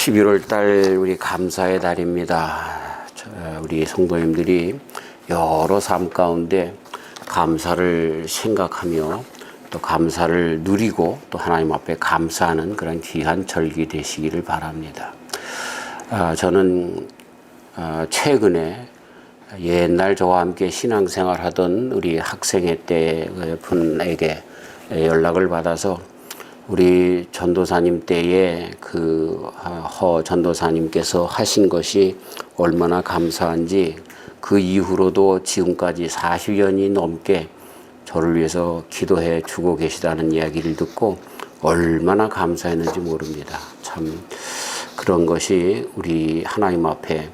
11월 달 우리 감사의 달입니다. 우리 성도님들이 여러 삶 가운데 감사를 생각하며 또 감사를 누리고 또 하나님 앞에 감사하는 그런 귀한 절기 되시기를 바랍니다. 저는 최근에 옛날 저와 함께 신앙생활 하던 우리 학생회 때 분에게 연락을 받아서 우리 전도사님 때에 허 전도사님께서 하신 것이 얼마나 감사한지 그 이후로도 지금까지 40년이 넘게 저를 위해서 기도해 주고 계시다는 이야기를 듣고 얼마나 감사했는지 모릅니다. 참 그런 것이 우리 하나님 앞에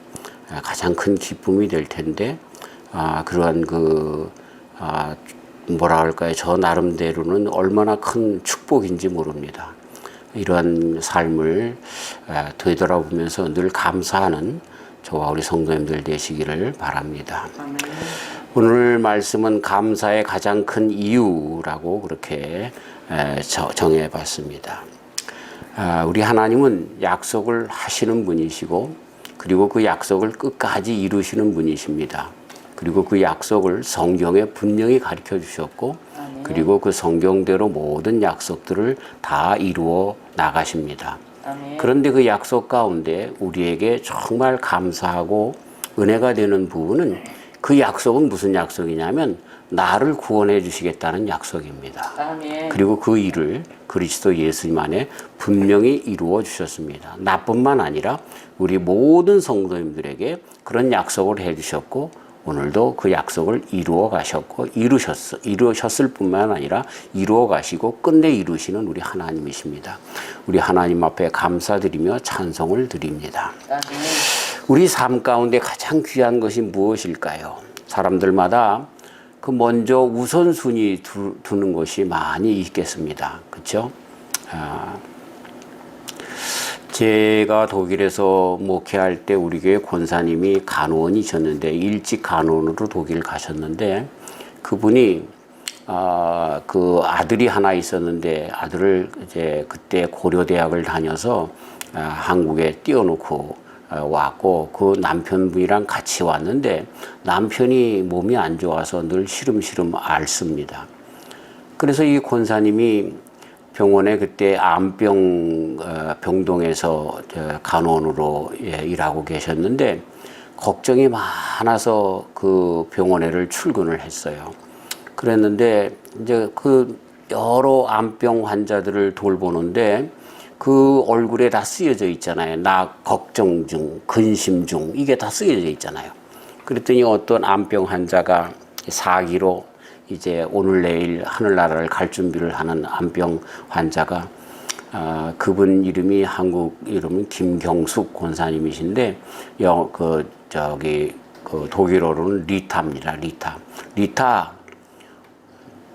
가장 큰 기쁨이 될 텐데 그러한 뭐라 할까요? 저 나름대로는 얼마나 큰 축복인지 모릅니다. 이러한 삶을 되돌아보면서 늘 감사하는 저와 우리 성도님들 되시기를 바랍니다. 아멘. 오늘 말씀은 감사의 가장 큰 이유라고 그렇게 정해봤습니다. 우리 하나님은 약속을 하시는 분이시고 그리고 그 약속을 끝까지 이루시는 분이십니다. 그리고 그 약속을 성경에 분명히 가르쳐 주셨고 그리고 그 성경대로 모든 약속들을 다 이루어 나가십니다. 그런데 그 약속 가운데 우리에게 정말 감사하고 은혜가 되는 부분은 그 약속은 무슨 약속이냐면 나를 구원해 주시겠다는 약속입니다. 그리고 그 일을 그리스도 예수님 안에 분명히 이루어 주셨습니다. 나뿐만 아니라 우리 모든 성도님들에게 그런 약속을 해 주셨고 오늘도 그 약속을 이루어 가셨고 이루셨을 뿐만 아니라 이루어 가시고 끝내 이루시는 우리 하나님이십니다. 우리 하나님 앞에 감사드리며 찬송을 드립니다. 우리 삶 가운데 가장 귀한 것이 무엇일까요? 사람들마다 그 먼저 우선순위 두는 것이 많이 있겠습니다. 그렇죠? 제가 독일에서 목회할 때 우리 교회 권사님이 간호원이셨는데 일찍 간호원으로 독일 가셨는데 그분이 그 아들이 하나 있었는데 아들을 이제 그때 고려대학을 다녀서 한국에 띄워놓고 왔고 그 남편분이랑 같이 왔는데 남편이 몸이 안 좋아서 늘 시름시름 앓습니다. 그래서 이 권사님이 병원에 그때 병동에서 간호원으로 일하고 계셨는데 걱정이 많아서 그 병원에를 출근을 했어요. 그랬는데 이제 그 여러 암병 환자들을 돌보는데 그 얼굴에 다 쓰여져 있잖아요. 나 걱정 중, 근심 중 이게 다 쓰여져 있잖아요. 그랬더니 어떤 암병 환자가 사기로 이제 오늘 내일 하늘나라를 갈 준비를 하는 암병 환자가 그분 이름이 한국 이름은 김경숙 권사님이신데 독일어로는 리타입니다.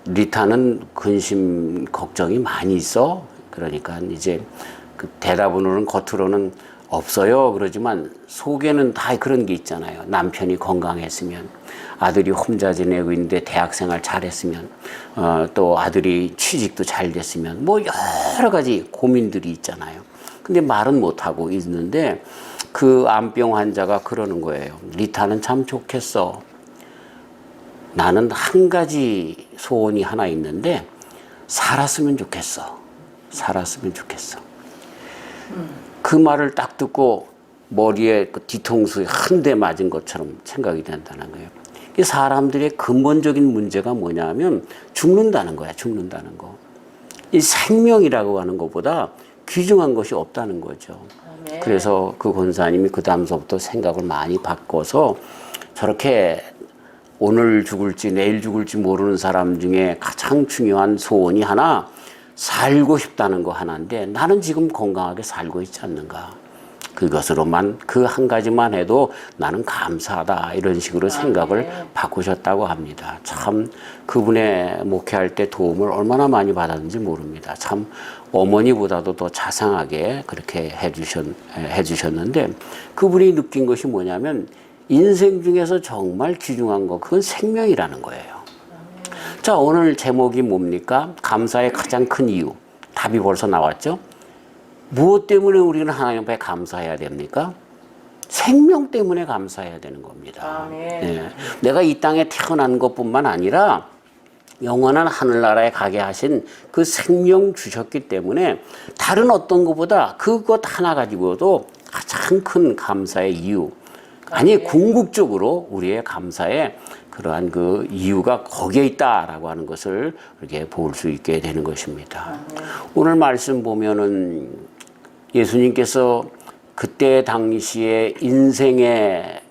리타는 근심 걱정이 많이 있어. 그러니까 이제 그 대답으로는 겉으로는 없어요. 그러지만 속에는 다 그런 게 있잖아요. 남편이 건강했으면, 아들이 혼자 지내고 있는데 대학생활 잘했으면, 또 아들이 취직도 잘 됐으면, 뭐 여러 가지 고민들이 있잖아요. 근데 말은 못하고 있는데 그 암병 환자가 그러는 거예요. 리타는 참 좋겠어. 나는 한 가지 소원이 하나 있는데 살았으면 좋겠어. 살았으면 좋겠어. 그 말을 딱 듣고 머리에 그 뒤통수에 한 대 맞은 것처럼 생각이 된다는 거예요. 이 사람들의 근본적인 문제가 뭐냐면 죽는다는 거야. 죽는다는 거. 이 생명이라고 하는 것보다 귀중한 것이 없다는 거죠. 네. 그래서 그 권사님이 그 다음서부터 생각을 많이 바꿔서 저렇게 오늘 죽을지 내일 죽을지 모르는 사람 중에 가장 중요한 소원이 하나, 살고 싶다는 거 하나인데 나는 지금 건강하게 살고 있지 않는가. 그것으로만 그 한 가지만 해도 나는 감사하다. 이런 식으로 생각을 바꾸셨다고 합니다. 참 그분의 목회할 때 도움을 얼마나 많이 받았는지 모릅니다. 참 어머니보다도 더 자상하게 그렇게 해주셨는데 그분이 느낀 것이 뭐냐면 인생 중에서 정말 귀중한 거 그건 생명이라는 거예요. 자, 오늘 제목이 뭡니까? 감사의 가장 큰 이유. 답이 벌써 나왔죠? 무엇 때문에 우리는 하나님 앞에 감사해야 됩니까? 생명 때문에 감사해야 되는 겁니다. 아멘. 네. 내가 이 땅에 태어난 것뿐만 아니라 영원한 하늘나라에 가게 하신 그 생명 주셨기 때문에 다른 어떤 것보다 그것 하나 가지고도 가장 큰 감사의 이유, 아니 궁극적으로 우리의 감사의 그러한 그 이유가 거기에 있다라고 하는 것을 이렇게 볼 수 있게 되는 것입니다. 오늘 말씀 보면은 예수님께서 그때 당시에 인생을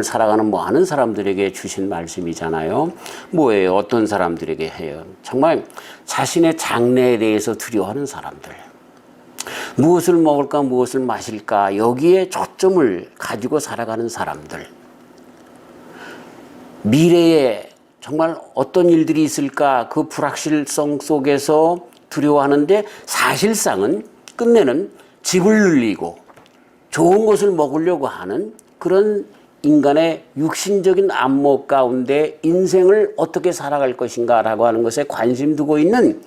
살아가는 많은 사람들에게 주신 말씀이잖아요. 뭐예요? 어떤 사람들에게 해요? 정말 자신의 장래에 대해서 두려워하는 사람들. 무엇을 먹을까, 무엇을 마실까, 여기에 초점을 가지고 살아가는 사람들. 미래에 정말 어떤 일들이 있을까, 그 불확실성 속에서 두려워하는데 사실상은 끝내는 집을 늘리고 좋은 것을 먹으려고 하는 그런 인간의 육신적인 안목 가운데 인생을 어떻게 살아갈 것인가라고 하는 것에 관심 두고 있는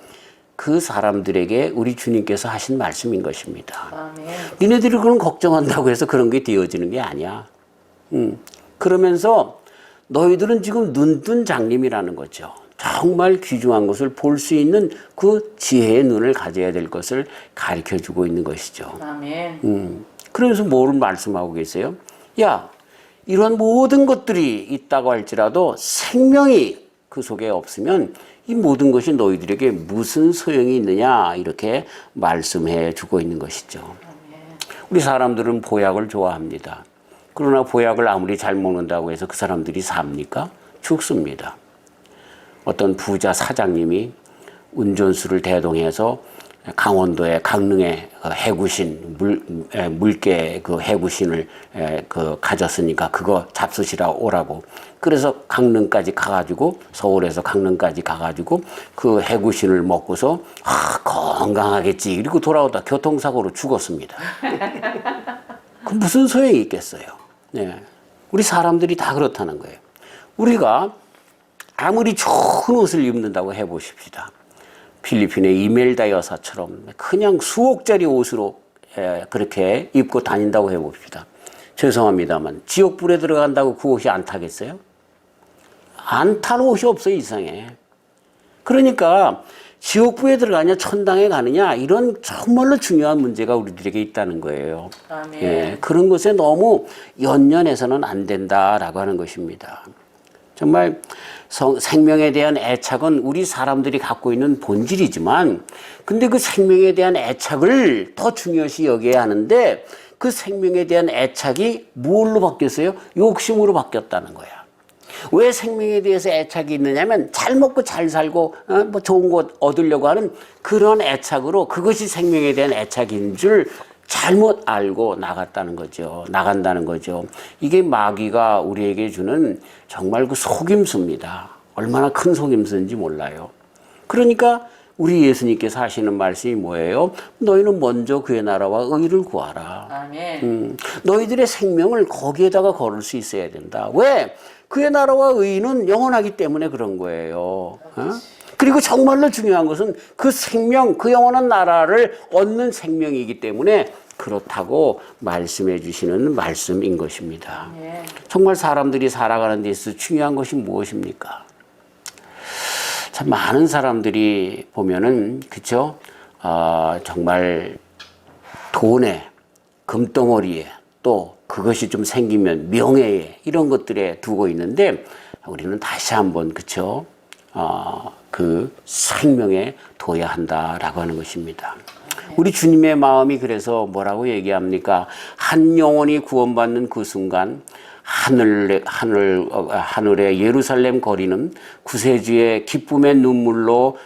그 사람들에게 우리 주님께서 하신 말씀인 것입니다. 아멘. 니네들이 그런 걱정한다고 해서 그런 게 되어지는 게 아니야. 그러면서 너희들은 지금 눈뜬 장님이라는 거죠. 정말 귀중한 것을 볼 수 있는 그 지혜의 눈을 가져야 될 것을 가르쳐주고 있는 것이죠. 아멘. 그러면서 뭘 말씀하고 계세요? 야, 이런 모든 것들이 있다고 할지라도 생명이 그 속에 없으면 이 모든 것이 너희들에게 무슨 소용이 있느냐, 이렇게 말씀해 주고 있는 것이죠. 우리 사람들은 보약을 좋아합니다. 그러나 보약을 아무리 잘 먹는다고 해서 그 사람들이 삽니까? 죽습니다. 어떤 부자 사장님이 운전수를 대동해서 강원도의 강릉에 해구신 물개 그 해구신을 가졌으니까 그거 잡수시라 오라고. 그래서 강릉까지 가가지고 서울에서 강릉까지 가가지고 그 해구신을 먹고서 건강하겠지. 그리고 돌아오다 교통사고로 죽었습니다. 그 무슨 소용이 있겠어요? 네. 우리 사람들이 다 그렇다는 거예요. 우리가 아무리 좋은 옷을 입는다고 해보십시다. 필리핀의 이멜다 여사처럼 그냥 수억짜리 옷으로 그렇게 입고 다닌다고 해봅시다. 죄송합니다만 지옥불에 들어간다고 그 옷이 안 타겠어요? 안 타는 옷이 없어요, 이상해. 그러니까 지옥불에 들어가냐 천당에 가느냐 이런 정말로 중요한 문제가 우리들에게 있다는 거예요. 아멘. 예, 그런 것에 너무 연연해서는 안 된다라고 하는 것입니다. 정말 생명에 대한 애착은 우리 사람들이 갖고 있는 본질이지만 근데 그 생명에 대한 애착을 더 중요시 여겨야 하는데 그 생명에 대한 애착이 뭘로 바뀌었어요? 욕심으로 바뀌었다는 거야. 왜 생명에 대해서 애착이 있느냐면 잘 먹고 잘 살고 뭐 좋은 것 얻으려고 하는 그런 애착으로 그것이 생명에 대한 애착인 줄 잘못 알고 나간다는 거죠. 이게 마귀가 우리에게 주는 정말 그 속임수입니다. 얼마나 큰 속임수인지 몰라요. 그러니까 우리 예수님께서 하시는 말씀이 뭐예요? 너희는 먼저 그의 나라와 의를 구하라. 아멘. 너희들의 생명을 거기에다가 걸을 수 있어야 된다. 왜? 그의 나라와 의는 영원하기 때문에 그런 거예요. 그리고 정말로 중요한 것은 그 생명, 그 영원한 나라를 얻는 생명이기 때문에 그렇다고 말씀해 주시는 말씀인 것입니다. 네. 정말 사람들이 살아가는 데 있어서 중요한 것이 무엇입니까? 참 많은 사람들이 보면은 그쵸? 정말 돈에, 금덩어리에 또 그것이 좀 생기면 명예에 이런 것들에 두고 있는데 우리는 다시 한번 그쵸? 그 생명에 둬야 한다라고 하는 것입니다. 우리 주님의 마음이 그래서 뭐라고 얘기합니까? 한 영혼이 구원받는 그 순간 하늘의 예루살렘 거리는 구세주의 기쁨의 눈물로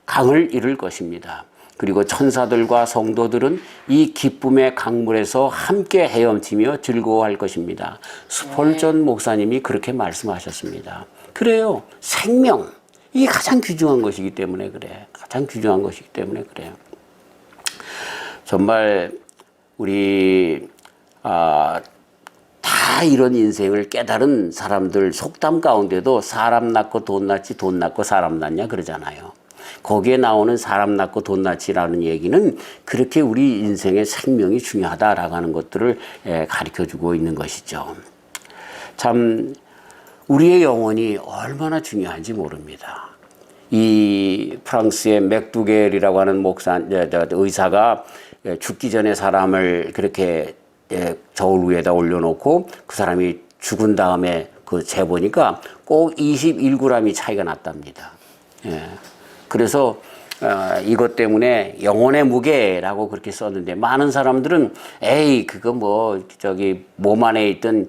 강을 이룰 것입니다. 그리고 천사들과 성도들은 이 기쁨의 강물에서 함께 헤엄치며 즐거워할 것입니다. 스펄전 목사님이 그렇게 말씀하셨습니다. 그래요. 생명. 이게 가장 귀중한 것이기 때문에 그래. 가장 귀중한 것이기 때문에 그래요. 정말 우리 다 이런 인생을 깨달은 사람들 속담 가운데도 사람 낳고 돈 낳지 돈 낳고 사람 낳냐 그러잖아요. 거기에 나오는 사람 낳고 돈 낳지라는 얘기는 그렇게 우리 인생의 생명이 중요하다라고 하는 것들을 가르쳐주고 있는 것이죠. 참 우리의 영혼이 얼마나 중요한지 모릅니다. 이 프랑스의 맥두겔이라고 하는 의사가 죽기 전에 사람을 그렇게 저울 위에다 올려놓고 그 사람이 죽은 다음에 그 재보니까 꼭 21g이 차이가 났답니다. 그래서 이것 때문에 영혼의 무게라고 그렇게 썼는데 많은 사람들은 에이 그거 뭐 저기 몸 안에 있던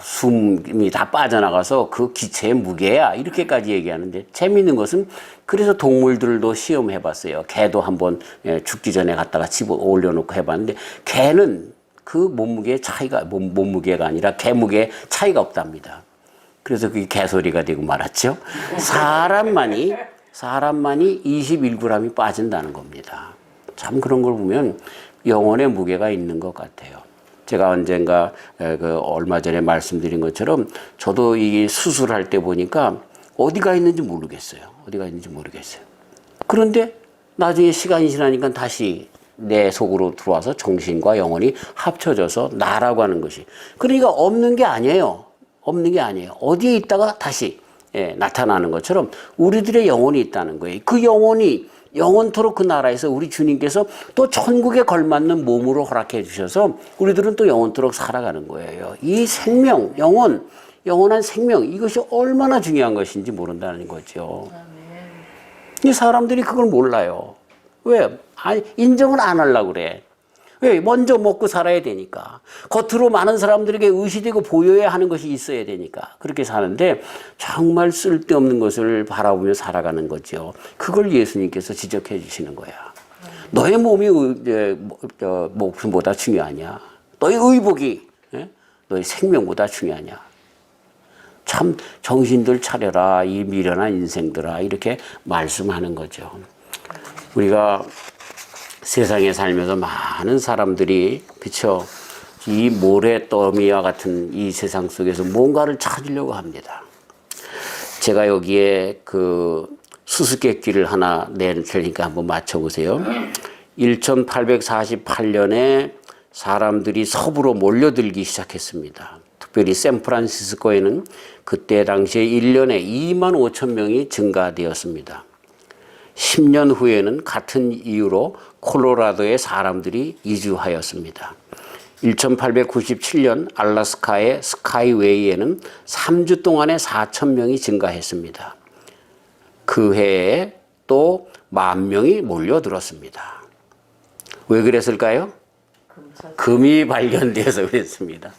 숨이 다 빠져나가서 그 기체의 무게야 이렇게까지 얘기하는데 재미있는 것은 그래서 동물들도 시험해 봤어요. 개도 한번 죽기 전에 갖다가 집어 올려놓고 해봤는데 개는 그 몸무게의 차이가 몸무게가 아니라 개 무게에 차이가 없답니다. 그래서 그게 개소리가 되고 말았죠. 사람만이 21g이 빠진다는 겁니다. 참 그런 걸 보면 영혼의 무게가 있는 것 같아요. 제가 언젠가 얼마 전에 말씀드린 것처럼 저도 이 수술할 때 보니까 어디가 있는지 모르겠어요. 그런데 나중에 시간이 지나니까 다시 내 속으로 들어와서 정신과 영혼이 합쳐져서 나라고 하는 것이. 그러니까 없는 게 아니에요. 어디에 있다가 다시 나타나는 것처럼 우리들의 영혼이 있다는 거예요. 그 영혼이 영원토록 그 나라에서 우리 주님께서 또 천국에 걸맞는 몸으로 허락해 주셔서 우리들은 또 영원토록 살아가는 거예요. 이 생명, 영원한 생명, 이것이 얼마나 중요한 것인지 모른다는 거죠. 이 사람들이 그걸 몰라요. 왜? 아니, 인정을 안 하려고 그래. 왜? 먼저 먹고 살아야 되니까. 겉으로 많은 사람들에게 의시되고 보여야 하는 것이 있어야 되니까. 그렇게 사는데 정말 쓸데없는 것을 바라보며 살아가는 거죠. 그걸 예수님께서 지적해 주시는 거야. 너의 몸이 목숨보다 중요하냐? 너의 의복이 너의 생명보다 중요하냐? 참 정신들 차려라, 이 미련한 인생들아, 이렇게 말씀하는 거죠. 우리가 세상에 살면서 많은 사람들이 그쵸, 이 모래더미와 같은 이 세상 속에서 뭔가를 찾으려고 합니다. 제가 여기에 그 수수께끼를 하나 낼 테니까 한번 맞춰보세요. 1848년에 사람들이 서부로 몰려들기 시작했습니다. 특별히 샌프란시스코에는 그때 당시에 1년에 2만 5천 명이 증가되었습니다. 10년 후에는 같은 이유로 콜로라도에 사람들이 이주하였습니다. 1897년 알래스카의 스카이웨이에는 3주 동안에 4천 명이 증가했습니다. 그 해에 또 10,000명이 몰려들었습니다. 왜 그랬을까요? 금이 발견돼서 그랬습니다.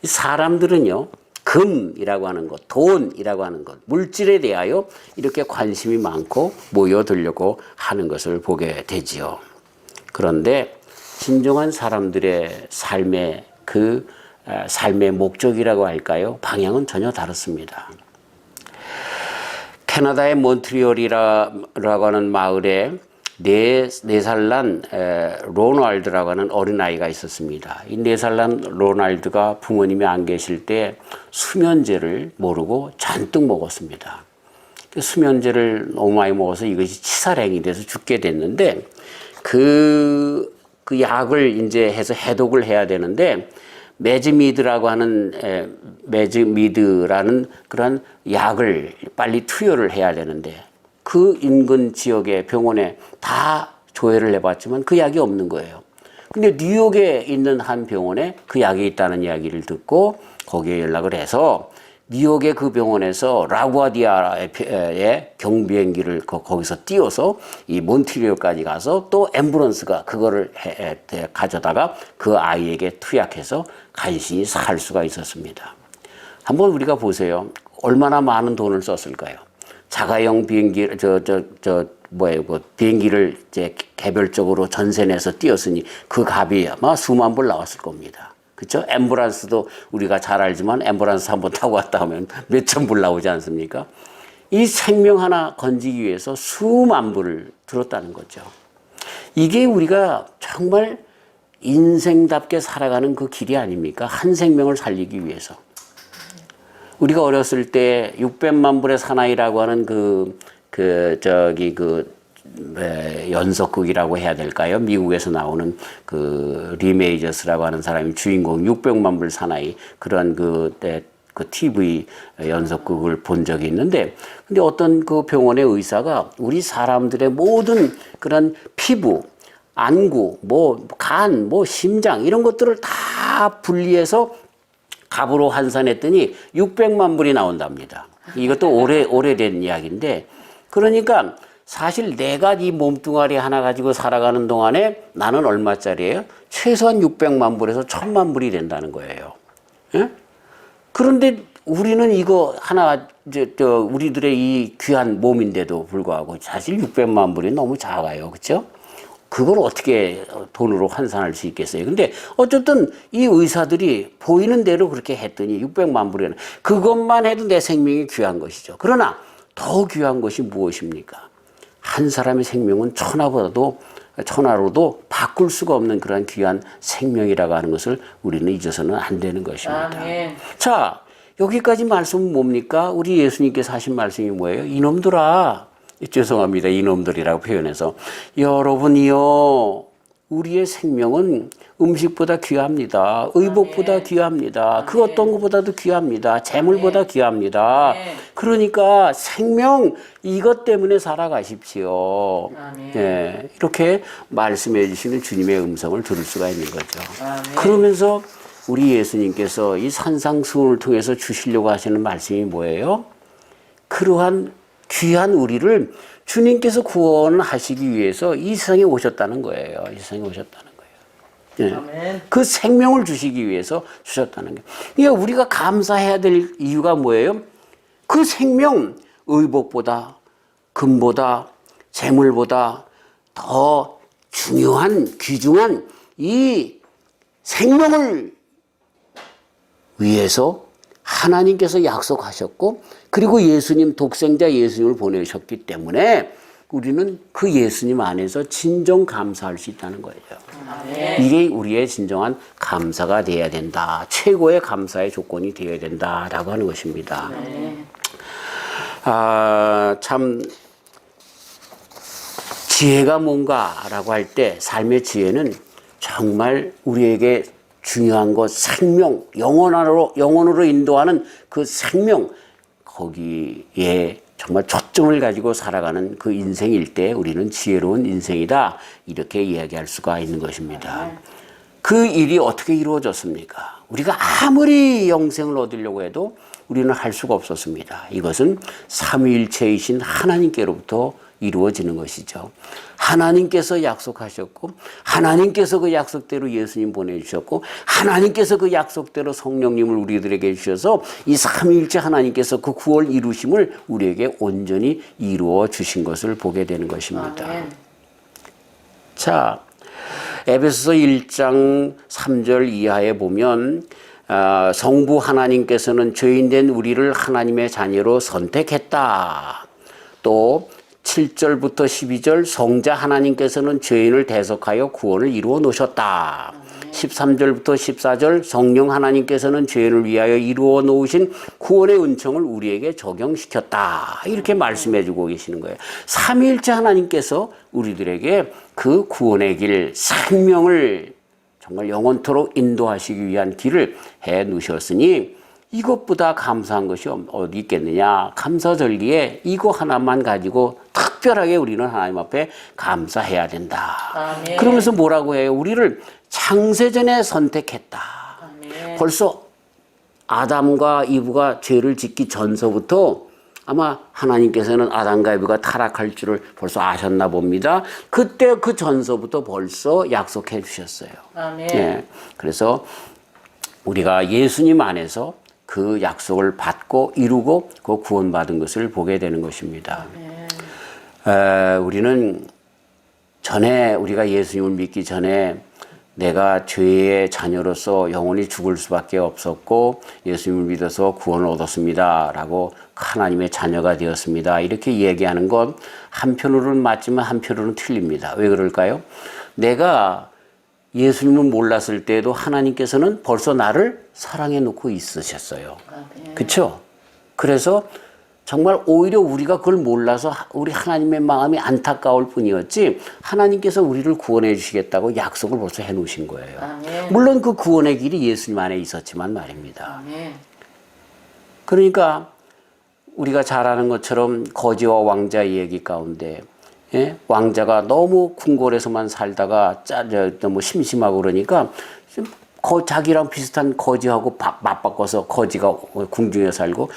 사람들은요, 금이라고 하는 것, 돈이라고 하는 것, 물질에 대하여 이렇게 관심이 많고 모여들려고 하는 것을 보게 되지요. 그런데 진정한 사람들의 삶의 삶의 목적이라고 할까요? 방향은 전혀 다릅니다. 캐나다의 몬트리올이라고 하는 마을에 4살 난 로널드라고 하는 어린아이가 있었습니다. 이 4살 난 로널드가 부모님이 안 계실 때 수면제를 모르고 잔뜩 먹었습니다. 수면제를 너무 많이 먹어서 이것이 치사량이 돼서 죽게 됐는데 그 약을 이제 해서 해독을 해야 되는데 매즈미드라는 그런 약을 빨리 투여를 해야 되는데 그 인근 지역의 병원에 다 조회를 해봤지만 그 약이 없는 거예요. 근데 뉴욕에 있는 한 병원에 그 약이 있다는 이야기를 듣고 거기에 연락을 해서 뉴욕의 그 병원에서 라구아디아의 경비행기를 거기서 띄워서 이 몬트리올까지 가서 또 앰뷸런스가 그거를 가져다가 그 아이에게 투약해서 간신히 살 수가 있었습니다. 한번 우리가 보세요. 얼마나 많은 돈을 썼을까요? 자가용 비행기, 비행기를 이제 개별적으로 전세 내서 띄웠으니 그 값이 아마 수만 불 나왔을 겁니다. 그렇죠? 앰뷸런스도 우리가 잘 알지만 앰뷸런스 한번 타고 왔다 하면 몇천 불 나오지 않습니까? 이 생명 하나 건지기 위해서 수만 불을 들었다는 거죠. 이게 우리가 정말 인생답게 살아가는 그 길이 아닙니까? 한 생명을 살리기 위해서. 우리가 어렸을 때 600만 불의 사나이라고 하는 연속극이라고 해야 될까요? 미국에서 나오는 그 리메이저스라고 하는 사람이 주인공 600만 불 사나이 그런 그 TV 연속극을 본 적이 있는데, 근데 어떤 그 병원의 의사가 우리 사람들의 모든 그런 피부, 안구, 뭐 간, 뭐 심장 이런 것들을 다 분리해서 값으로 환산했더니 600만 불이 나온답니다. 이것도 오래된 이야기인데, 그러니까 사실 내가 이 몸뚱아리 하나 가지고 살아가는 동안에 나는 얼마짜리예요? 최소한 600만 불에서 1000만 불이 된다는 거예요. 예? 그런데 우리는 이거 하나, 우리들의 이 귀한 몸인데도 불구하고 사실 600만 불이 너무 작아요. 그렇죠? 그걸 어떻게 돈으로 환산할 수 있겠어요? 근데 어쨌든 이 의사들이 보이는 대로 그렇게 했더니 600만 불이는 그것만 해도 내 생명이 귀한 것이죠. 그러나 더 귀한 것이 무엇입니까? 한 사람의 생명은 천하로도 바꿀 수가 없는 그런 귀한 생명이라고 하는 것을 우리는 잊어서는 안 되는 것입니다. 아멘. 자, 여기까지 말씀은 뭡니까? 우리 예수님께서 하신 말씀이 뭐예요? 이놈들아, 죄송합니다. 이놈들이라고 표현해서, 여러분이요, 우리의 생명은 음식보다 귀합니다. 의복보다 귀합니다. 그 어떤 것보다도 귀합니다. 재물보다 귀합니다. 그러니까 생명 이것 때문에 살아가십시오. 예, 이렇게 말씀해 주시는 주님의 음성을 들을 수가 있는 거죠. 그러면서 우리 예수님께서 이 산상수훈을 통해서 주시려고 하시는 말씀이 뭐예요? 그러한 귀한 우리를 주님께서 구원하시기 위해서 이 세상에 오셨다는 거예요. 이 세상에 오셨다는 거예요. 예. 그 생명을 주시기 위해서 주셨다는 거예요. 그러니까 우리가 감사해야 될 이유가 뭐예요? 그 생명, 의복보다, 금보다, 재물보다 더 중요한, 귀중한 이 생명을 위해서 하나님께서 약속하셨고, 그리고 예수님, 독생자 예수님을 보내셨기 때문에 우리는 그 예수님 안에서 진정 감사할 수 있다는 거예요. 이게 우리의 진정한 감사가 되어야 된다. 최고의 감사의 조건이 되어야 된다라고 하는 것입니다. 참 지혜가 뭔가라고 할 때 삶의 지혜는 정말 우리에게 중요한 것, 생명, 영원으로 인도하는 그 생명, 거기에 정말 초점을 가지고 살아가는 그 인생일 때 우리는 지혜로운 인생이다, 이렇게 이야기할 수가 있는 것입니다. 그 일이 어떻게 이루어졌습니까? 우리가 아무리 영생을 얻으려고 해도 우리는 할 수가 없었습니다. 이것은 삼위일체이신 하나님께로부터 이루어지는 것이죠. 하나님께서 약속하셨고, 하나님께서 그 약속대로 예수님 보내주셨고, 하나님께서 그 약속대로 성령님을 우리들에게 주셔서 이 삼위일체 하나님께서 그 구원 이루심을 우리에게 온전히 이루어 주신 것을 보게 되는 것입니다. 자, 에베소서 1장 3절 이하에 보면 성부 하나님께서는 죄인된 우리를 하나님의 자녀로 선택했다. 또 7절부터 12절 성자 하나님께서는 죄인을 대속하여 구원을 이루어 놓으셨다. 13절부터 14절 성령 하나님께서는 죄인을 위하여 이루어 놓으신 구원의 은총을 우리에게 적용시켰다. 이렇게 말씀해 주고 계시는 거예요. 삼위일체 하나님께서 우리들에게 그 구원의 길, 생명을 정말 영원토록 인도하시기 위한 길을 해 놓으셨으니 이것보다 감사한 것이 어디 있겠느냐. 감사절기에 이거 하나만 가지고 특별하게 우리는 하나님 앞에 감사해야 된다. 아멘. 그러면서 뭐라고 해요? 우리를 창세전에 선택했다. 아멘. 벌써 아담과 이브가 죄를 짓기 전서부터 아마 하나님께서는 아담과 이브가 타락할 줄을 벌써 아셨나 봅니다. 그때 그 전서부터 벌써 약속해 주셨어요. 아멘. 네. 그래서 우리가 예수님 안에서 그 약속을 받고 이루고 그 구원받은 것을 보게 되는 것입니다. 우리는 전에, 우리가 예수님을 믿기 전에 내가 죄의 자녀로서 영원히 죽을 수밖에 없었고 예수님을 믿어서 구원을 얻었습니다 라고 하나님의 자녀가 되었습니다, 이렇게 얘기하는 건 한편으로는 맞지만 한편으로는 틀립니다. 왜 그럴까요? 내가 예수님을 몰랐을 때에도 하나님께서는 벌써 나를 사랑해 놓고 있으셨어요. 그렇죠? 그래서 정말 오히려 우리가 그걸 몰라서 우리 하나님의 마음이 안타까울 뿐이었지 하나님께서 우리를 구원해 주시겠다고 약속을 벌써 해놓으신 거예요. 아멘. 물론 그 구원의 길이 예수님 안에 있었지만 말입니다. 아멘. 그러니까 우리가 잘 아는 것처럼 거지와 왕자 얘기 가운데 예? 왕자가 너무 궁궐에서만 살다가 너무 심심하고 그러니까 자기랑 비슷한 거지하고 맞바꿔서 거지가 궁중에 살고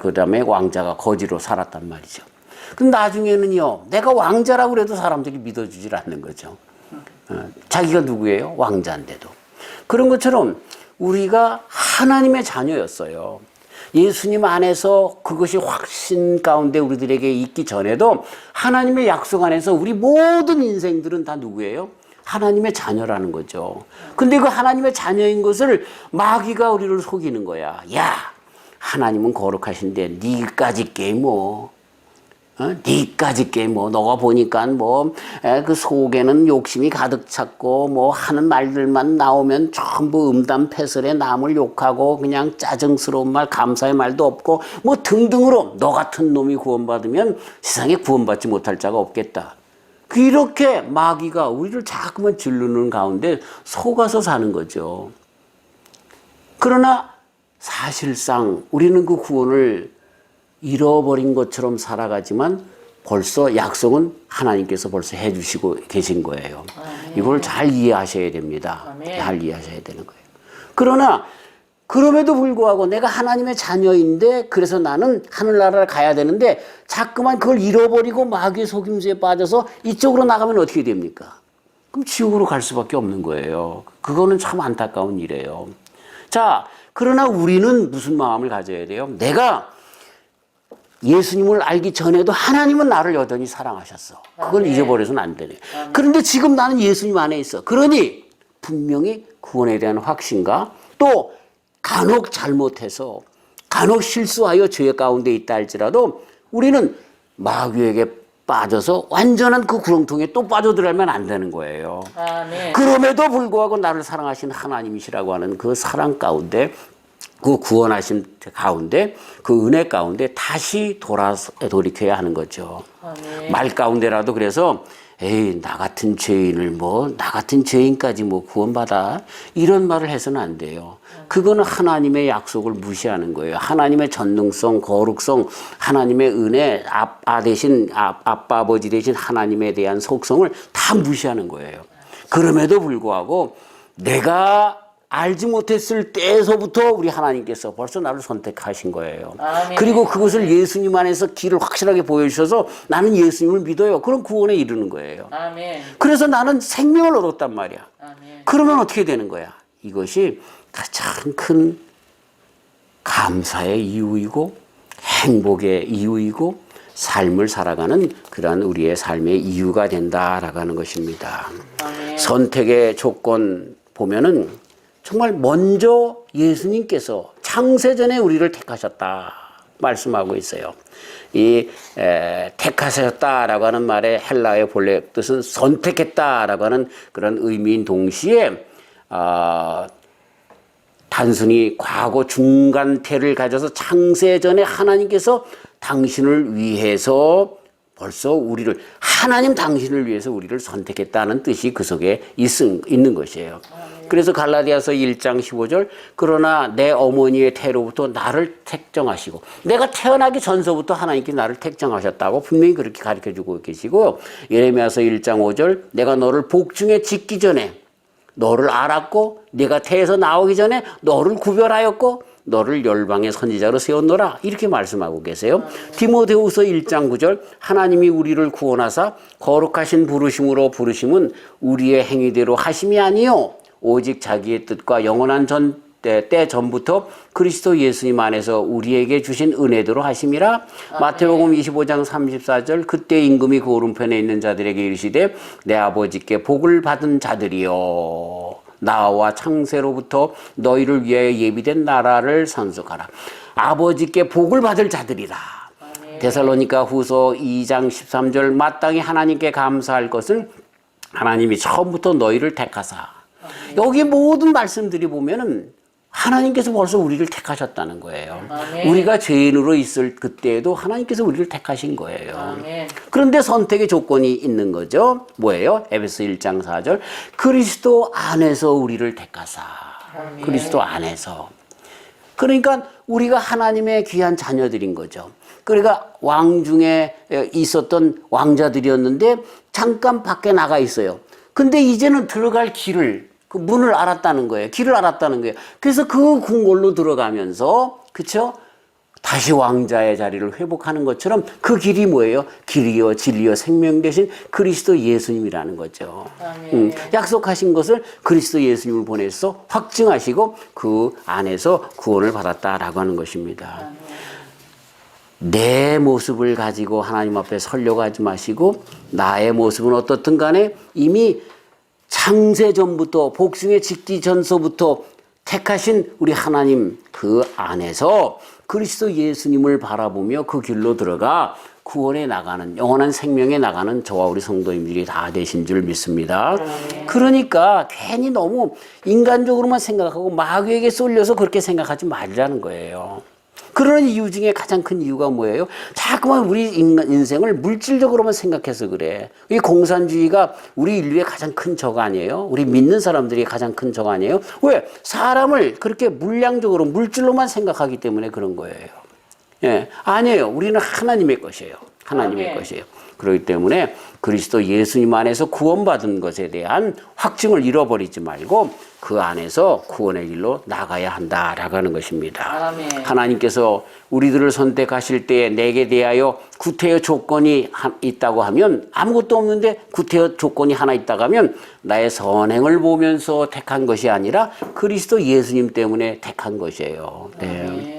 그 다음에 왕자가 거지로 살았단 말이죠. 근데 나중에는요 내가 왕자라고 그래도 사람들이 믿어주질 않는 거죠. 자기가 누구예요? 왕자인데도. 그런 것처럼 우리가 하나님의 자녀였어요. 예수님 안에서 그것이 확신 가운데 우리들에게 있기 전에도 하나님의 약속 안에서 우리 모든 인생들은 다 누구예요? 하나님의 자녀라는 거죠. 근데 그 하나님의 자녀인 것을 마귀가 우리를 속이는 거야. 야, 하나님은 거룩하신데 니까짓 게 뭐. 니까짓 게 뭐. 너가 보니까 뭐 그 속에는 욕심이 가득 찼고 뭐 하는 말들만 나오면 전부 음담패설에 남을 욕하고 그냥 짜증스러운 말 감사의 말도 없고 뭐 등등으로 너 같은 놈이 구원받으면 세상에 구원받지 못할 자가 없겠다. 이렇게 마귀가 우리를 자꾸만 질르는 가운데 속아서 사는 거죠. 그러나 사실상 우리는 그 구원을 잃어버린 것처럼 살아가지만 벌써 약속은 하나님께서 벌써 해주시고 계신 거예요. 이걸 잘 이해하셔야 됩니다. 잘 이해하셔야 되는 거예요. 그러나 그럼에도 불구하고 내가 하나님의 자녀인데 그래서 나는 하늘나라를 가야 되는데 자꾸만 그걸 잃어버리고 마귀의 속임수에 빠져서 이쪽으로 나가면 어떻게 됩니까? 그럼 지옥으로 갈 수밖에 없는 거예요. 그거는 참 안타까운 일이에요. 자, 그러나 우리는 무슨 마음을 가져야 돼요? 내가 예수님을 알기 전에도 하나님은 나를 여전히 사랑하셨어. 그걸 잊어버려서는 안 되네. 그런데 지금 나는 예수님 안에 있어. 그러니 분명히 구원에 대한 확신과 또 간혹 잘못해서 간혹 실수하여 죄 가운데 있다 할지라도 우리는 마귀에게 빠져서 완전한 그 구렁텅이에 또 빠져들어가면 안 되는 거예요. 아멘. 그럼에도 불구하고 나를 사랑하신 하나님이시라고 하는 그 사랑 가운데 그 구원하심 가운데 그 은혜 가운데 다시 돌이켜야 하는 거죠. 아멘. 말 가운데라도 그래서 에이 나 같은 죄인을 뭐 나 같은 죄인까지 뭐 구원받아 이런 말을 해서는 안 돼요. 그거는 하나님의 약속을 무시하는 거예요. 하나님의 전능성, 거룩성, 하나님의 은혜, 아빠 대신 아빠 아버지 대신 하나님에 대한 속성을 다 무시하는 거예요. 그럼에도 불구하고 내가 알지 못했을 때에서부터 우리 하나님께서 벌써 나를 선택하신 거예요. 아멘. 그리고 그것을 예수님 안에서 길을 확실하게 보여주셔서 나는 예수님을 믿어요. 그럼 구원에 이르는 거예요. 아멘. 그래서 나는 생명을 얻었단 말이야. 아멘. 그러면 어떻게 되는 거야? 이것이 가장 큰 감사의 이유이고 행복의 이유이고 삶을 살아가는 그러한 우리의 삶의 이유가 된다라고 하는 것입니다. 아멘. 선택의 조건 보면은 정말 먼저 예수님께서 창세전에 우리를 택하셨다 말씀하고 있어요. 이 택하셨다라고 하는 말의 헬라어의 본래 뜻은 선택했다라고 하는 그런 의미인 동시에 단순히 과거 중간태를 가져서 창세전에 하나님께서 당신을 위해서 벌써 우리를 하나님 당신을 위해서 우리를 선택했다는 뜻이 그 속에 있는 것이에요. 그래서 갈라디아서 1장 15절 그러나 내 어머니의 태로부터 나를 택정하시고 내가 태어나기 전서부터 하나님께 나를 택정하셨다고 분명히 그렇게 가르쳐주고 계시고 예레미야서 1장 5절 내가 너를 복중에 짓기 전에 너를 알았고 네가 태에서 나오기 전에 너를 구별하였고 너를 열방의 선지자로 세웠노라 이렇게 말씀하고 계세요. 디모데후서 1장 9절 하나님이 우리를 구원하사 거룩하신 부르심으로 부르심은 우리의 행위대로 하심이 아니요 오직 자기의 뜻과 영원한 때 전부터 그리스도 예수님 안에서 우리에게 주신 은혜대로 하심이라. 마태복음 25장 34절 그때 임금이 그 오른편에 있는 자들에게 이르시되 내 아버지께 복을 받은 자들이여 나와 창세로부터 너희를 위하여 예비된 나라를 상속하라. 아버지께 복을 받을 자들이라. 데살로니가 후서 2장 13절 마땅히 하나님께 감사할 것은 하나님이 처음부터 너희를 택하사. 여기 모든 말씀들이 보면은 하나님께서 벌써 우리를 택하셨다는 거예요. 아멘. 우리가 죄인으로 있을 그때에도 하나님께서 우리를 택하신 거예요. 아멘. 그런데 선택의 조건이 있는 거죠. 뭐예요? 에베소 1장 4절. 그리스도 안에서 우리를 택하사. 아멘. 그리스도 안에서. 그러니까 우리가 하나님의 귀한 자녀들인 거죠. 그러니까 왕 중에 있었던 왕자들이었는데 잠깐 밖에 나가 있어요. 근데 이제는 들어갈 길을, 그 문을 알았다는 거예요. 길을 알았다는 거예요. 그래서 그 궁궐로 들어가면서, 그쵸? 다시 왕자의 자리를 회복하는 것처럼 그 길이 뭐예요? 길이요, 진리요, 생명 되신 그리스도 예수님이라는 거죠. 약속하신 것을 그리스도 예수님을 보내서 확증하시고 그 안에서 구원을 받았다라고 하는 것입니다. 내 모습을 가지고 하나님 앞에 서려고 하지 마시고 나의 모습은 어떻든 간에 이미 창세 전부터 복숭에 짓기 전서부터 택하신 우리 하나님 그 안에서 그리스도 예수님을 바라보며 그 길로 들어가 구원에 나가는 영원한 생명에 나가는 저와 우리 성도님들이 다 되신 줄 믿습니다. 그러니까 괜히 너무 인간적으로만 생각하고 마귀에게 쏠려서 그렇게 생각하지 말라는 거예요. 그런 이유 중에 가장 큰 이유가 뭐예요? 자꾸만 우리 인생을 물질적으로만 생각해서 그래. 이 공산주의가 우리 인류의 가장 큰 적 아니에요? 우리 믿는 사람들이 가장 큰 적 아니에요? 왜? 사람을 그렇게 물량적으로 물질로만 생각하기 때문에 그런 거예요. 예, 아니에요. 우리는 하나님의 것이에요. 하나님의 것이에요. 그렇기 때문에 그리스도 예수님 안에서 구원받은 것에 대한 확증을 잃어버리지 말고 그 안에서 구원의 길로 나가야 한다라고 하는 것입니다. 아멘. 하나님께서 우리들을 선택하실 때에 내게 대하여 구태여 조건이 있다고 하면 아무것도 없는데 구태여 조건이 하나 있다고 하면 나의 선행을 보면서 택한 것이 아니라 그리스도 예수님 때문에 택한 것이에요. 네.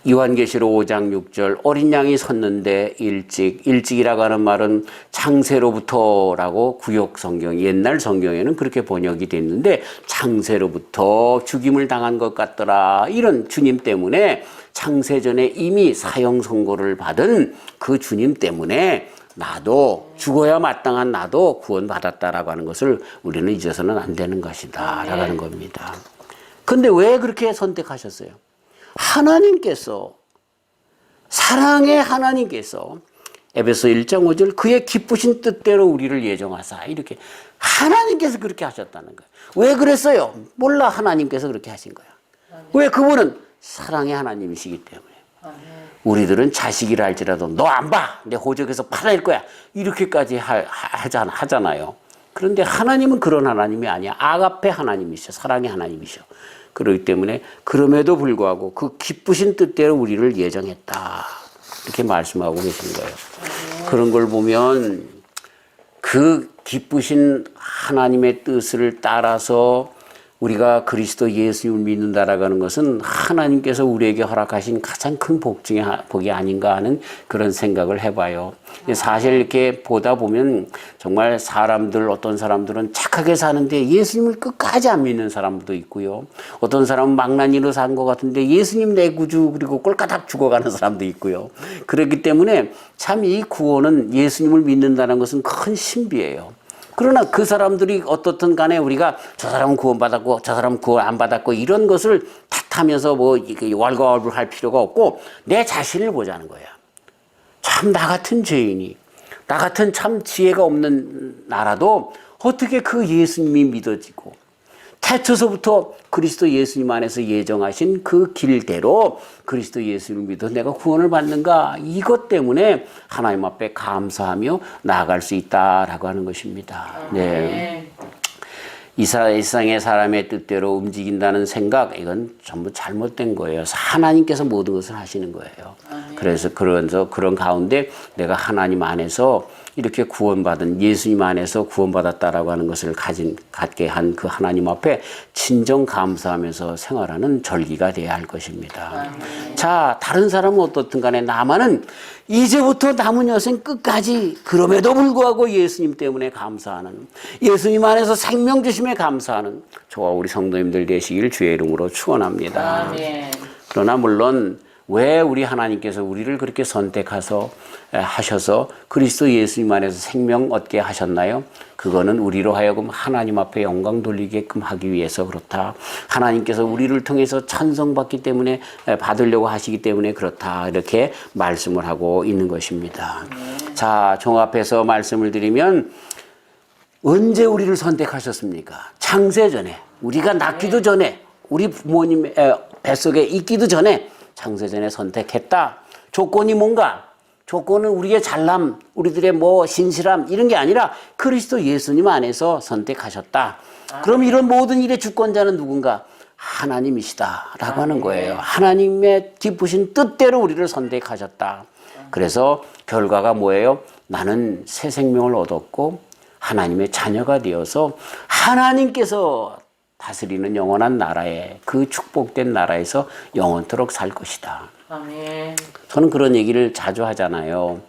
요한계시록 5장 6절 어린 양이 섰는데 일찍이라고 하는 말은 창세로부터라고 구역 성경 옛날 성경에는 그렇게 번역이 됐는데 창세로부터 죽임을 당한 것 같더라 이런 주님 때문에 창세전에 이미 사형 선고를 받은 그 주님 때문에 나도 죽어야 마땅한 나도 구원받았다라고 하는 것을 우리는 잊어서는 안 되는 것이다 라고 하는 겁니다. 근데 왜 그렇게 선택하셨어요? 하나님께서 사랑의 하나님께서 에베소 1장 5절 그의 기쁘신 뜻대로 우리를 예정하사 이렇게 하나님께서 그렇게 하셨다는 거예요. 왜 그랬어요? 몰라 하나님께서 그렇게 하신 거야. 왜? 그분은 사랑의 하나님이시기 때문에. 우리들은 자식이라 할지라도 너 안 봐. 내 호적에서 팔아낼 거야. 이렇게까지 하잖아요. 그런데 하나님은 그런 하나님이 아니야. 아가페 하나님이셔. 사랑의 하나님이셔. 그렇기 때문에 그럼에도 불구하고 그 기쁘신 뜻대로 우리를 예정했다. 이렇게 말씀하고 계신 거예요. 그런 걸 보면 그 기쁘신 하나님의 뜻을 따라서 우리가 그리스도 예수님을 믿는다라고 하는 것은 하나님께서 우리에게 허락하신 가장 큰 복이 아닌가 하는 그런 생각을 해봐요. 사실 이렇게 보다 보면 정말 어떤 사람들은 착하게 사는데 예수님을 끝까지 안 믿는 사람도 있고요. 어떤 사람은 망나니로 산 것 같은데 예수님 내 구주 그리고 꼴까닥 죽어가는 사람도 있고요. 그렇기 때문에 참 이 구원은 예수님을 믿는다는 것은 큰 신비예요. 그러나 그 사람들이 어떻든 간에 우리가 저 사람은 구원받았고 저 사람은 구원 안 받았고 이런 것을 탓하면서 왈가왈부할 필요가 없고 내 자신을 보자는 거야. 참 나 같은 죄인이 나 같은 참 지혜가 없는 나라도 어떻게 그 예수님이 믿어지고 태초서부터 그리스도 예수님 안에서 예정하신 그 길대로 그리스도 예수님을 믿어 내가 구원을 받는가 이것 때문에 하나님 앞에 감사하며 나아갈 수 있다라고 하는 것입니다. 네. 이 세상의 사람의 뜻대로 움직인다는 생각 이건 전부 잘못된 거예요. 하나님께서 모든 것을 하시는 거예요. 그래서 그런 가운데 내가 하나님 안에서 이렇게 구원받은 예수님 안에서 구원받았다라고 하는 것을 갖게 한 그 하나님 앞에 진정 감사하면서 생활하는 절기가 돼야 할 것입니다. 자, 다른 사람은 어떻든 간에 나만은 이제부터 남은 여생 끝까지 그럼에도 불구하고 예수님 때문에 감사하는 예수님 안에서 생명 주심에 감사하는 저와 우리 성도님들 되시길 주의 이름으로 축원합니다. 그러나 물론 왜 우리 하나님께서 우리를 그렇게 하셔서 그리스도 예수님 안에서 생명 얻게 하셨나요? 그거는 우리로 하여금 하나님 앞에 영광 돌리게끔 하기 위해서 그렇다. 하나님께서 우리를 통해서 찬송받기 때문에 받으려고 하시기 때문에 그렇다. 이렇게 말씀을 하고 있는 것입니다. 자, 종합해서 말씀을 드리면 언제 우리를 선택하셨습니까? 창세전에, 우리가 낳기도 전에, 우리 부모님 뱃속에 있기도 전에 창세전에 선택했다. 조건이 뭔가? 조건은 우리의 잘남, 우리들의 신실함 이런 게 아니라 그리스도 예수님 안에서 선택하셨다. 그럼 이런 모든 일의 주권자는 누군가? 하나님이시다라고 하는 거예요. 하나님의 기쁘신 뜻대로 우리를 선택하셨다. 그래서 결과가 뭐예요? 나는 새 생명을 얻었고 하나님의 자녀가 되어서 하나님께서 다스리는 영원한 나라에, 그 축복된 나라에서 영원토록 살 것이다. 아멘. 저는 그런 얘기를 자주 하잖아요.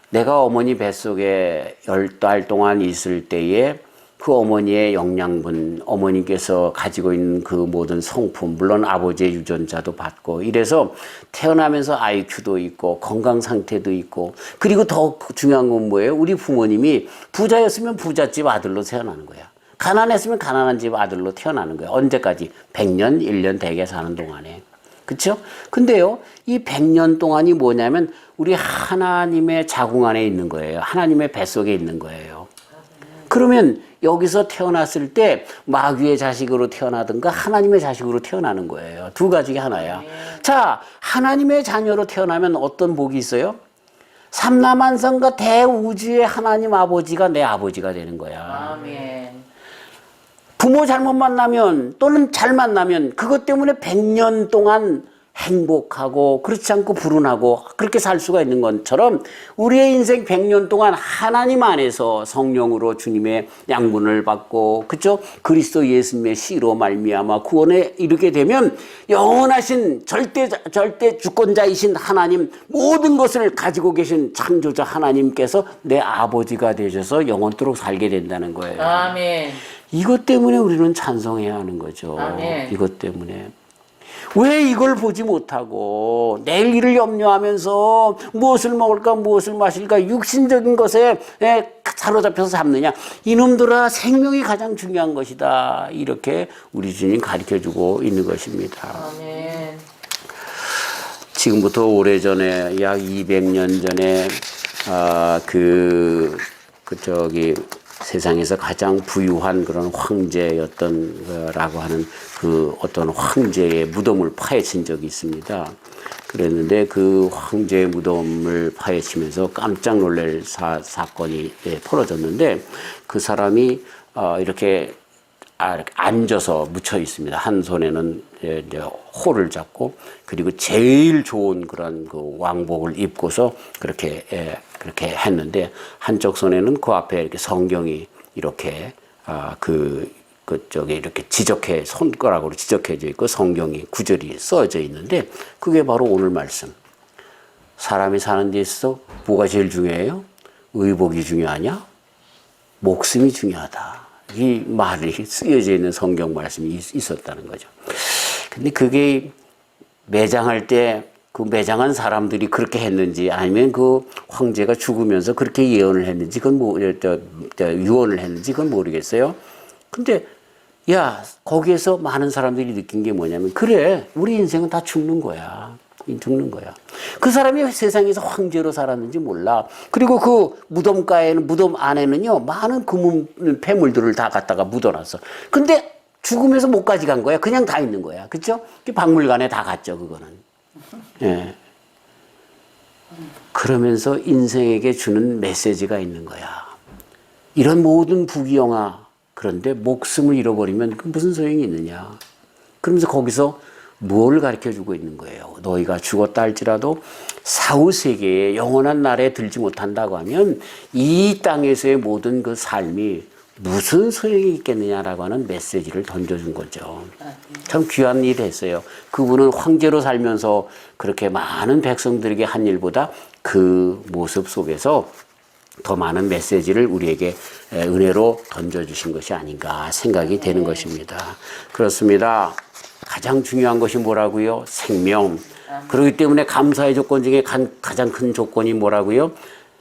내가 어머니 뱃속에 10달 동안 있을 때에 그 어머니의 영양분, 어머니께서 가지고 있는 그 모든 성품, 물론 아버지의 유전자도 받고 이래서 태어나면서 IQ도 있고 건강 상태도 있고, 그리고 더 중요한 건 뭐예요? 우리 부모님이 부자였으면 부잣집 아들로 태어나는 거야. 가난했으면 가난한 집 아들로 태어나는 거예요. 언제까지? 100년, 1년 되게 사는 동안에. 그렇죠? 근데요, 이 100년 동안이 뭐냐면 우리 하나님의 자궁 안에 있는 거예요. 하나님의 뱃속에 있는 거예요. 그러면 여기서 태어났을 때 마귀의 자식으로 태어나든가 하나님의 자식으로 태어나는 거예요. 두 가지 중에 하나야. 자, 하나님의 자녀로 태어나면 어떤 복이 있어요? 삼라만상과 대우주의 하나님 아버지가 내 아버지가 되는 거야. 아멘. 부모 잘못 만나면 또는 잘 만나면 그것 때문에 100년 동안 행복하고 그렇지 않고 불운하고 그렇게 살 수가 있는 것처럼 우리의 인생 100년 동안 하나님 안에서 성령으로 주님의 양분을 받고, 그렇죠? 그리스도 예수님의 씨로 말미암아 구원에 이르게 되면 영원하신 절대 주권자이신 하나님, 모든 것을 가지고 계신 창조자 하나님께서 내 아버지가 되셔서 영원토록 살게 된다는 거예요. 아멘. 이것 때문에 우리는 찬송해야 하는 거죠. 아멘. 이것 때문에. 왜 이걸 보지 못하고 내일 일을 염려하면서 무엇을 먹을까 무엇을 마실까 육신적인 것에 사로잡혀서 잡느냐. 이놈들아, 생명이 가장 중요한 것이다. 이렇게 우리 주님 가르쳐주고 있는 것입니다. 아멘. 지금부터 오래전에 약 200년 전에 세상에서 가장 부유한 그런 황제였던 라고 하는 그 어떤 황제의 무덤을 파헤친 적이 있습니다. 그랬는데 그 황제의 무덤을 파헤치면서 깜짝 놀랄 사건이 벌어졌는데, 그 사람이 이렇게 앉아서 묻혀 있습니다. 한 손에는 이제 호를 잡고, 그리고 제일 좋은 그런 그 왕복을 입고서 그렇게 했는데, 한쪽 손에는 그 앞에 이렇게 성경이 이렇게 그쪽에 이렇게 손가락으로 지적해져 있고 성경이 구절이 써져 있는데, 그게 바로 오늘 말씀. 사람이 사는 데 있어서 뭐가 제일 중요해요? 의복이 중요하냐? 목숨이 중요하다. 이 말이 쓰여져 있는 성경 말씀이 있었다는 거죠. 근데 그게 매장할 때 그 매장한 사람들이 그렇게 했는지, 아니면 그 황제가 죽으면서 그렇게 예언을 했는지, 유언을 했는지 그건 모르겠어요. 근데 거기에서 많은 사람들이 느낀 게 뭐냐면, 그래, 우리 인생은 다 죽는 거야. 죽는 거야. 그 사람이 세상에서 황제로 살았는지 몰라. 그리고 그 무덤 안에는요, 많은 금은 폐물들을 다 갖다가 묻어놨어. 근데 죽으면서 못 가져간 거야. 그냥 다 있는 거야. 그쵸? 박물관에 다 갔죠, 그거는. 예. 그러면서 인생에게 주는 메시지가 있는 거야. 이런 모든 부귀영화, 그런데 목숨을 잃어버리면 그 무슨 소용이 있느냐. 그러면서 거기서 무엇을 가르쳐주고 있는 거예요. 너희가 죽었다 할지라도 사후세계의 영원한 나라에 들지 못한다고 하면 이 땅에서의 모든 그 삶이 무슨 소용이 있겠느냐라고 하는 메시지를 던져준 거죠. 참 귀한 일을 했어요. 그분은 황제로 살면서 그렇게 많은 백성들에게 한 일보다 그 모습 속에서 더 많은 메시지를 우리에게 은혜로 던져주신 것이 아닌가 생각이 되는 것입니다. 그렇습니다. 가장 중요한 것이 뭐라고요? 생명. 그렇기 때문에 감사의 조건 중에 가장 큰 조건이 뭐라고요?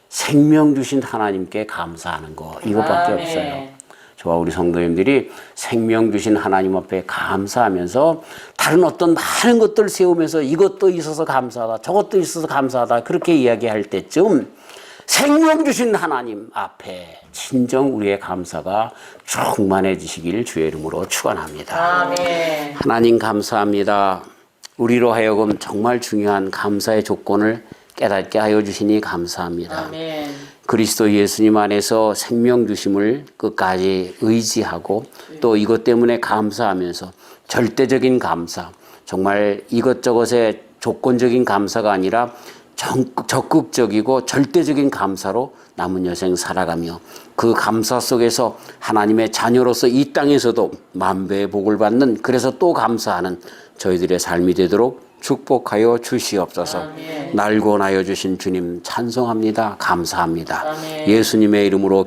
생명 주신 하나님께 감사하는 거. 이것밖에 없어요. 저와 우리 성도님들이 생명 주신 하나님 앞에 감사하면서 다른 어떤 많은 것들을 세우면서 이것도 있어서 감사하다, 저것도 있어서 감사하다 그렇게 이야기할 때쯤 생명 주신 하나님 앞에 진정 우리의 감사가 충만해지시길 주의 이름으로 축원합니다. 아멘. 하나님 감사합니다. 우리로 하여금 정말 중요한 감사의 조건을 깨닫게 하여 주시니 감사합니다. 아멘. 그리스도 예수님 안에서 생명 주심을 끝까지 의지하고 또 이것 때문에 감사하면서 절대적인 감사, 정말 이것저것의 조건적인 감사가 아니라 적극적이고 절대적인 감사로 남은 여생 살아가며 그 감사 속에서 하나님의 자녀로서 이 땅에서도 만배의 복을 받는, 그래서 또 감사하는 저희들의 삶이 되도록 축복하여 주시옵소서. 아멘. 날고 나여 주신 주님 찬송합니다. 감사합니다. 아멘. 예수님의 이름으로